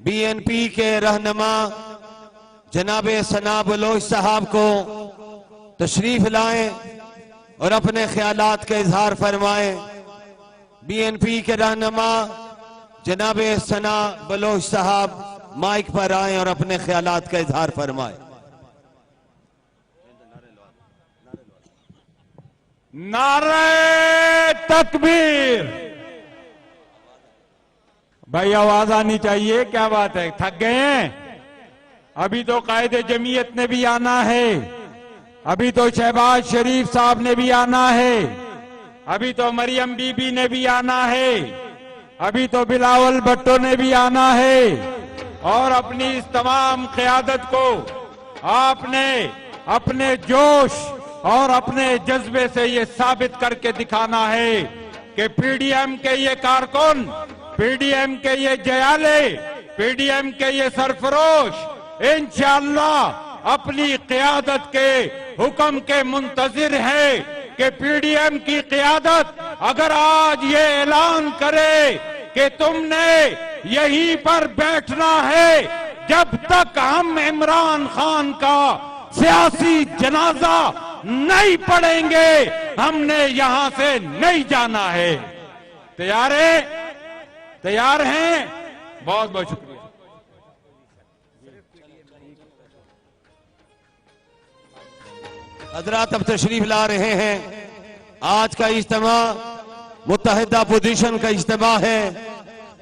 Be N P کے رہنما جناب ثنا بلوچ صاحب کو تشریف لائیں اور اپنے خیالات کا اظہار فرمائیں۔ بی این پی کے رہنما جناب ثنا بلوچ صاحب مائک پر آئیں اور اپنے خیالات کا اظہار فرمائیں۔ نعرہ تکبیر! بھائی آواز آنی چاہیے، کیا بات ہے، تھک گئے ہیں؟ ابھی تو قائد جمعیت نے بھی آنا ہے، ابھی تو شہباز شریف صاحب نے بھی آنا ہے، ابھی تو مریم بی بی نے بھی آنا ہے، ابھی تو بلاول بھٹو نے بھی آنا ہے، اور اپنی اس تمام قیادت کو آپ نے اپنے جوش اور اپنے جذبے سے یہ ثابت کر کے دکھانا ہے کہ پی ڈی ایم کے یہ کارکن، پی ڈی ایم کے یہ جیالے، پی ڈی ایم کے یہ سرفروش انشاءاللہ اپنی قیادت کے حکم کے منتظر ہے کہ پی ڈی ایم کی قیادت اگر آج یہ اعلان کرے کہ تم نے یہیں پر بیٹھنا ہے جب تک ہم عمران خان کا سیاسی جنازہ نہیں پڑھیں گے، ہم نے یہاں سے نہیں جانا ہے۔ تیار ہیں؟ تیار ہیں؟ بہت بہت شکریہ۔ حضرات اب تشریف لا رہے ہیں۔ آج کا اجتماع متحدہ اپوزیشن کا اجتماع ہے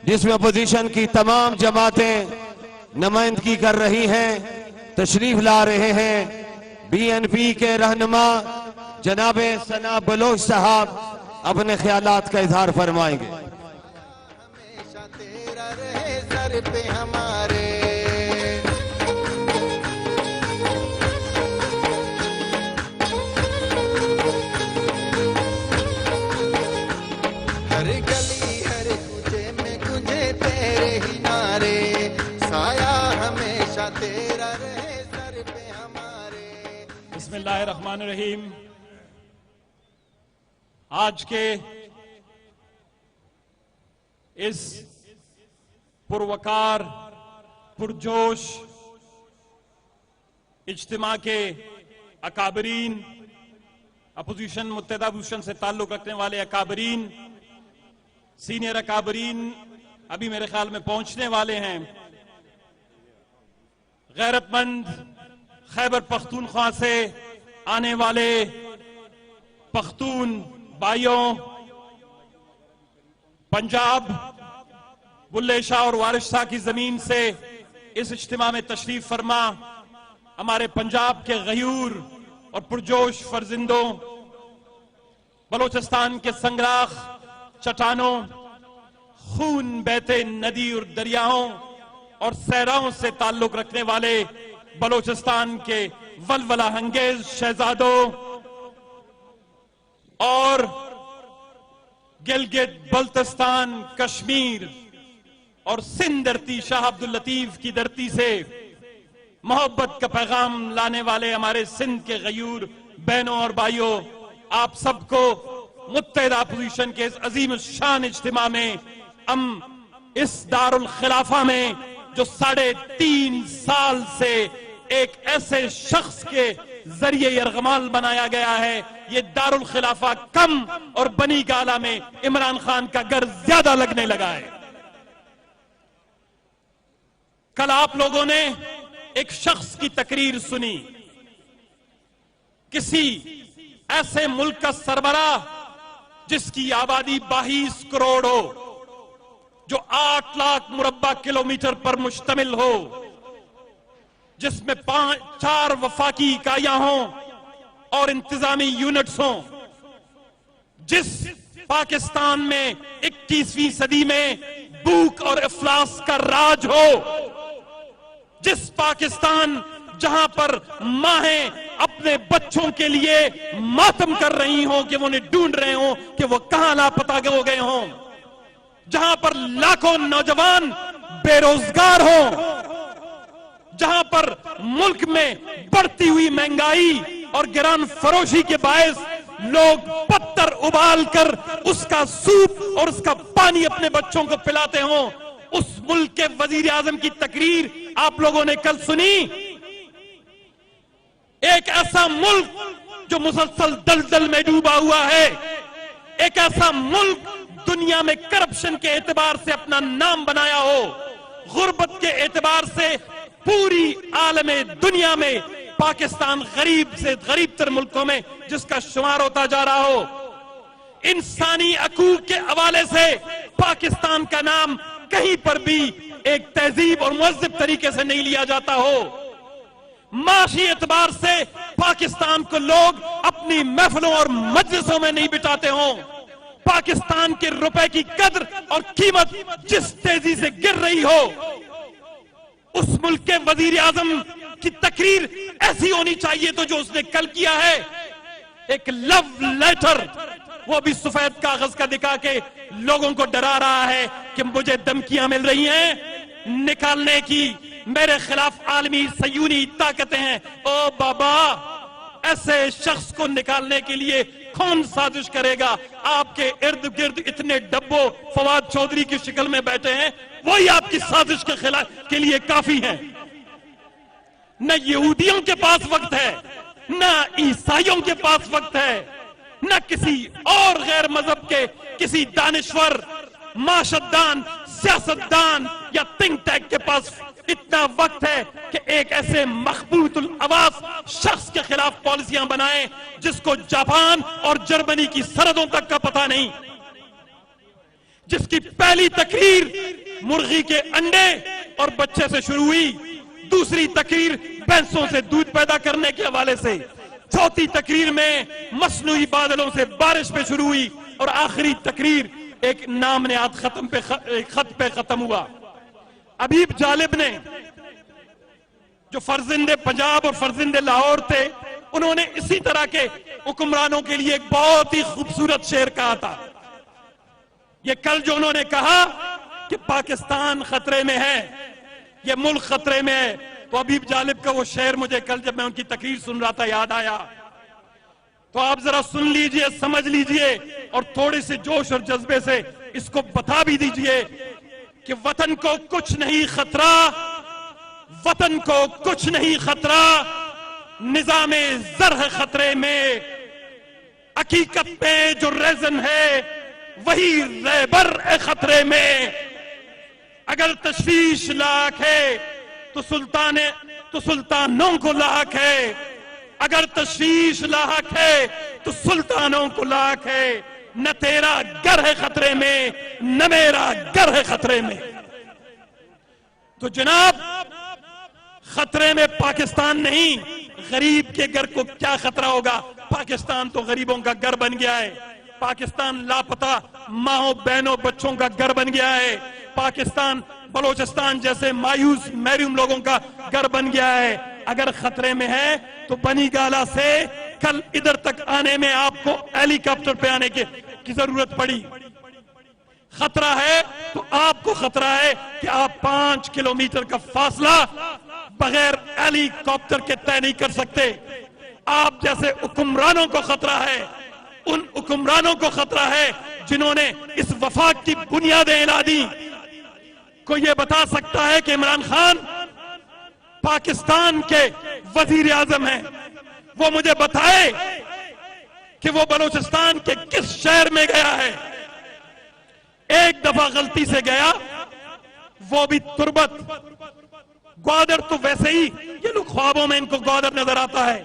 جس میں اپوزیشن کی تمام جماعتیں نمائندگی کر رہی ہیں۔ تشریف لا رہے ہیں بی این پی کے رہنما جناب ثنا بلوچ صاحب اپنے خیالات کا اظہار فرمائیں گے۔ ہمیشہ تیرا رہے سر پہ ہمارے، ہر گلی ہر کوچے میں گونجے تیرے ہی نعرے، سایہ ہمیشہ تیرا رہے سر پہ ہمارے۔ بسم اللہ الرحمن الرحیم۔ آج کے اس پروکار پرجوش اجتماع کے اکابرین، اپوزیشن متحدہ اپوزیشن سے تعلق رکھنے والے اکابرین، سینئر اکابرین ابھی میرے خیال میں پہنچنے والے ہیں، غیرت مند خیبر پختونخوا سے آنے والے پختون بھائیوں، پنجاب بلے شاہ اور وارث شاہ کی زمین سے اس اجتماع میں تشریف فرما ہمارے پنجاب کے غیور اور پرجوش فرزندوں، بلوچستان کے سنگراخ چٹانوں، خون بہتے ندی اور دریاؤں اور صحراؤں سے تعلق رکھنے والے بلوچستان کے ولولہ انگیز شہزادوں اور گلگت بلتستان، کشمیر اور سندھ دھرتی، شاہ عبداللطیف کی دھرتی سے محبت کا پیغام لانے والے ہمارے سندھ کے غیور بہنوں اور بھائیوں، آپ سب کو متحدہ اپوزیشن کے اس عظیم الشان اجتماع میں ہم اس دارالخلافہ میں جو 3.5 سال سے ایک ایسے شخص کے ذریعے یرغمال بنایا گیا ہے، یہ دارالخلافہ کم اور بنی گالہ میں عمران خان کا گھر زیادہ لگنے لگا ہے۔ کل آپ لوگوں نے ایک شخص کی تقریر سنی، کسی ایسے ملک کا سربراہ جس کی آبادی 22 کروڑ ہو، جو 8 لاکھ مربع کلومیٹر پر مشتمل ہو، جس میں 4 وفاقی اکائیاں ہوں اور انتظامی یونٹس ہوں، جس پاکستان میں 21ویں صدی میں بھوک اور افلاس کا راج ہو، جس پاکستان جہاں پر ماہیں اپنے بچوں کے لیے ماتم کر رہی ہوں کہ وہ انہیں ڈھونڈ رہے ہوں کہ وہ کہاں لاپتہ ہو گئے ہوں، جہاں پر لاکھوں نوجوان بے روزگار ہوں، جہاں پر ملک میں بڑھتی ہوئی مہنگائی اور گران فروشی کے باعث لوگ پتھر ابال کر اس کا سوپ اور اس کا پانی اپنے بچوں کو پلاتے ہوں، اس ملک کے وزیر اعظم کی تقریر آپ لوگوں نے کل سنی. ایک ایسا ملک جو مسلسل دلدل میں ڈوبا ہوا ہے, ایک ایسا ملک دنیا میں کرپشن کے اعتبار سے اپنا نام بنایا ہو, غربت کے اعتبار سے پوری عالم دنیا میں پاکستان غریب سے غریب تر ملکوں میں جس کا شمار ہوتا جا رہا ہو, انسانی حقوق کے حوالے سے پاکستان کا نام کہیں پر بھی ایک تہذیب اور مہذب طریقے سے نہیں لیا جاتا ہو, معاشی اعتبار سے پاکستان کو لوگ اپنی محفلوں اور مجلسوں میں نہیں بٹھاتے ہوں, پاکستان کے روپے کی قدر اور قیمت جس تیزی سے گر رہی ہو, اس ملک کے وزیر اعظم کی تقریر ایسی ہونی چاہیے تو جو اس نے کل کیا ہے, ایک لو لیٹر, وہ بھی سفید کاغذ کا دکھا کے لوگوں کو ڈرا رہا ہے کہ مجھے دھمکیاں مل رہی ہیں نکالنے کی, میرے خلاف عالمی صہیونی طاقتیں ہیں. او بابا, ایسے شخص کو نکالنے کے لیے کون سازش کرے گا؟ آپ کے ارد گرد اتنے ڈبو فواد چودھری کی شکل میں بیٹھے ہیں, وہی آپ کی سازش کے خلاف کے لیے کافی ہیں. نہ یہودیوں کے پاس وقت ہے, نہ عیسائیوں کے پاس وقت ہے, نہ کسی اور غیر مذہب کے کسی دانشور, معاشرتدان, سیاستدان یا تھنک ٹینک کے پاس اتنا وقت ہے کہ ایک ایسے مخبوط الاواز شخص کے خلاف پالیسیاں بنائیں جس کو جاپان اور جرمنی کی سرحدوں تک کا پتہ نہیں, جس کی پہلی تقریر مرغی کے انڈے اور بچے سے شروع ہوئی, دوسری تقریر بھینسوں سے دودھ پیدا کرنے کے حوالے سے, چوتھی تقریر میں مصنوعی بادلوں سے بارش پہ شروع ہوئی, اور آخری تقریر ایک نام نہاد خط پہ ختم ہوا. حبیب جالب نے, جو فرزند پنجاب اور فرزند لاہور تھے, انہوں نے اسی طرح کے حکمرانوں کے لیے ایک بہت ہی خوبصورت شعر کہا تھا. یہ کل جو انہوں نے کہا کہ پاکستان خطرے میں ہے, یہ ملک خطرے میں ہے, تو حبیب جالب کا وہ شعر مجھے کل جب میں ان کی تقریر سن رہا تھا یاد آیا. تو آپ ذرا سن لیجئے, سمجھ لیجئے, اور تھوڑے سے جوش اور جذبے سے اس کو بتا بھی دیجئے کہ وطن کو کچھ نہیں خطرہ, وطن کو کچھ نہیں خطرہ, نظام زر ہے خطرے میں, حقیقت میں جو ریزن ہے وہی ریبر ہے خطرے میں, اگر تشویش لاکھ ہے تو سلطانوں کو لاکھ ہے, اگر تشویش لاحق ہے تو سلطانوں کو لاکھ ہے, نہ تیرا گھر ہے خطرے میں, نہ میرا گھر ہے خطرے میں. تو جناب, خطرے میں پاکستان نہیں, غریب کے گھر کو کیا خطرہ ہوگا؟ پاکستان تو غریبوں کا گھر بن گیا ہے, پاکستان لاپتہ ماؤں بہنوں بچوں کا گھر بن گیا ہے, پاکستان بلوچستان جیسے مایوس محروم لوگوں کا گھر بن گیا ہے. اگر خطرے میں ہے تو بنی گالا سے کل ادھر تک آنے میں آپ کو ہیلی کاپٹر پہ آنے کی ضرورت پڑی. خطرہ ہے تو آپ کو خطرہ ہے کہ آپ 5 کلومیٹر کا فاصلہ بغیر ہیلی کاپٹر کے طے نہیں کر سکتے. آپ جیسے حکمرانوں کو خطرہ ہے, ان حکمرانوں کو خطرہ ہے جنہوں نے اس وفاق کی بنیادیں ہلا دی. کوئی یہ بتا سکتا ہے کہ عمران خان پاکستان کے وزیر اعظم ہیں, وہ مجھے بتائے کہ وہ بلوچستان کے کس شہر میں گیا ہے؟ ایک دفعہ غلطی سے گیا, وہ بھی تربت. گوادر تو ویسے ہی یہ لوگ خوابوں میں ان کو گوادر نظر آتا ہے.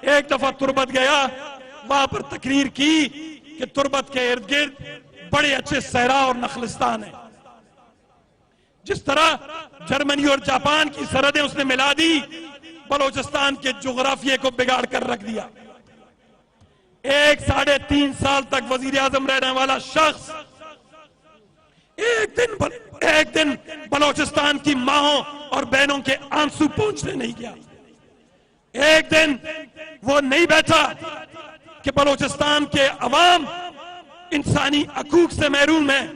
ایک دفعہ تربت گیا, وہاں پر تقریر کی کہ تربت کے ارد گرد بڑے اچھے صحرا اور نخلستان ہیں. جس طرح جرمنی اور جاپان کی سرحدیں اس نے ملا دی, بلوچستان کے جغرافیے کو بگاڑ کر رکھ دیا. 3.5 سال تک وزیر اعظم رہنے والا شخص ایک دن بلوچستان کی ماؤں اور بہنوں کے آنسو پہنچنے نہیں گیا. ایک دن وہ نہیں بیٹھا کہ بلوچستان کے عوام انسانی حقوق سے محروم ہیں.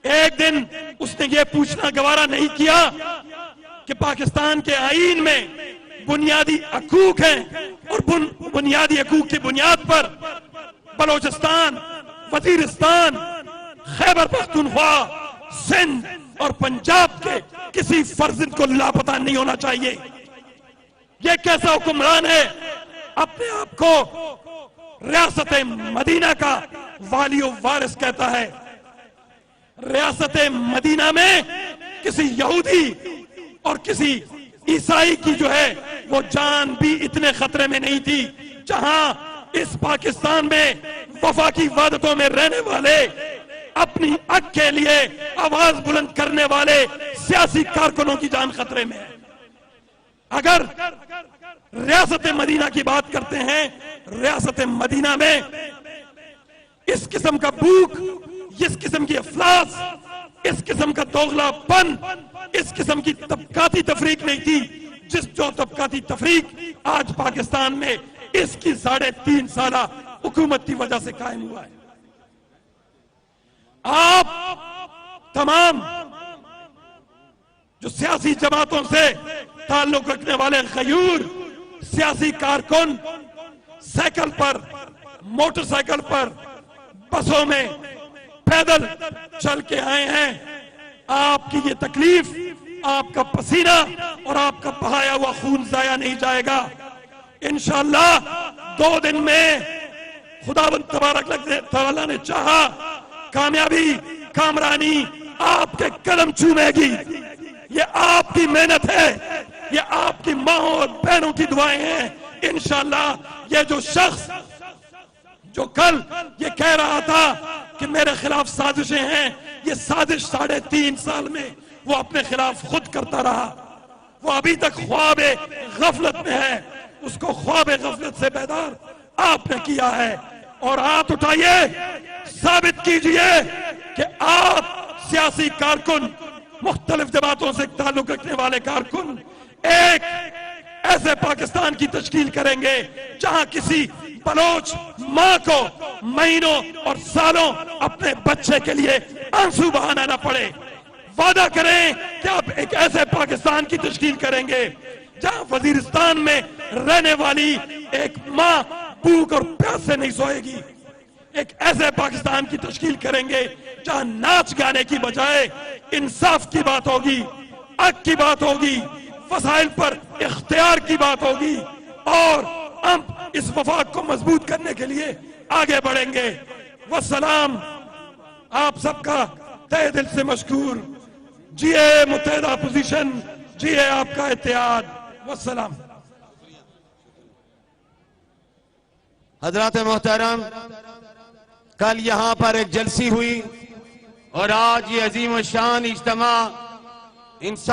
ایک دن اس نے یہ پوچھنا گوارا نہیں کیا کہ پاکستان کے آئین میں بنیادی حقوق ہیں, اور بنیادی حقوق کی بنیاد پر بلوچستان, وزیرستان, خیبر پختونخوا, سندھ اور پنجاب کے کسی فرزند کو لاپتہ نہیں ہونا چاہیے. یہ کیسا حکمران ہے اپنے آپ کو ریاست مدینہ کا والی و وارث کہتا ہے. ریاست مدینہ میں کسی یہودی اور کسی عیسائی کی جو ہے وہ جان بھی اتنے خطرے میں نہیں تھی جہاں اس پاکستان میں وفاقی وحدتوں میں رہنے والے اپنی حق کے لیے آواز بلند کرنے والے سیاسی کارکنوں کی جان خطرے میں ہے. اگر ریاست مدینہ کی بات کرتے ہیں، ریاست مدینہ میں اس قسم کا بھوک، اس قسم کی افلاس، اس قسم کا دوغلا پن، اس قسم کی طبقاتی تفریق نہیں تھی جو طبقاتی تفریق آج پاکستان میں اس کی 3.5 سالہ حکومت کی وجہ سے قائم ہوا ہے. آپ تمام جو سیاسی جماعتوں سے تعلق رکھنے والے غیور سیاسی کارکن سائیکل پر، موٹر سائیکل پر، بسوں میں، پیدل چل کے آئے ہیں. آپ کی یہ تکلیف، آپ کا پسینہ اور آپ کا بہایا ہوا خون ضائع نہیں جائے گا. انشاءاللہ 2 دن میں خداوند تبارک تعالیٰ نے چاہا کامیابی، کامرانی آپ کے قدم چومے گی. یہ آپ کی محنت ہے، یہ آپ کی ماں اور بہنوں کی دعائیں ہیں. انشاءاللہ یہ جو شخص جو کل یہ کہہ رہا تھا کہ میرے خلاف سازشیں ہیں، یہ سازش 3.5 سال میں وہ اپنے خلاف خود کرتا رہا. وہ ابھی تک خواب غفلت میں ہے. اس کو خواب غفلت سے بیدار آپ نے کیا ہے. اور ہاتھ اٹھائیے، ثابت کیجئے کہ آپ سیاسی کارکن، مختلف جماعتوں سے تعلق رکھنے والے کارکن ایک ایسے پاکستان کی تشکیل کریں گے جہاں کسی بلوچ ماں کو مہینوں اور سالوں اپنے بچے کے لیے آنسو بہانا نہ پڑے. وعدہ کریں کہ آپ ایک ایسے پاکستان کی تشکیل کریں گے جہاں وزیرستان میں رہنے والی ایک ماں بھوک اور پیاس سے نہیں سوئے گی. ایک ایسے پاکستان کی تشکیل کریں گے جہاں ناچ گانے کی بجائے انصاف کی بات ہوگی، حق کی بات ہوگی، وسائل پر اختیار کی بات ہوگی. اور ہم اس وفاق کو مضبوط کرنے کے لیے آگے بڑھیں گے. والسلام. آپ سب کا تہ دل سے مشکور. جیے متحدہ اپوزیشن، جیے آپ کا اتحاد. والسلام. حضرات محترم، کل یہاں پر ایک جلسی ہوئی اور آج یہ عظیم الشان اجتماع انسان